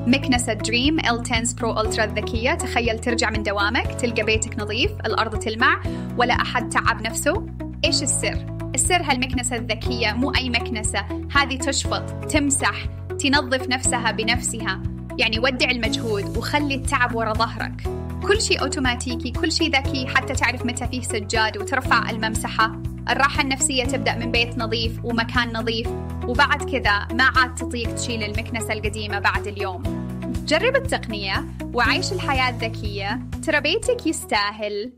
مكنسة دريم L10 برو ألترا الذكية، تخيل ترجع من دوامك تلقى بيتك نظيف، الأرض تلمع، ولا أحد تعب نفسه. إيش السر؟ السر هالمكنسة الذكية مو أي مكنسة، هذه تشفط، تمسح، تنظف نفسها بنفسها، يعني ودع المجهود وخلي التعب ورا ظهرك. كل شيء أوتوماتيكي، كل شيء ذكي، حتى تعرف متى فيه سجاد وترفع الممسحة. الراحة النفسية تبدأ من بيت نظيف ومكان نظيف، وبعد كذا ما عاد تطيق تشيل المكنسة القديمة بعد اليوم. جرب التقنية وعيش الحياة الذكية، ترى بيتك يستاهل.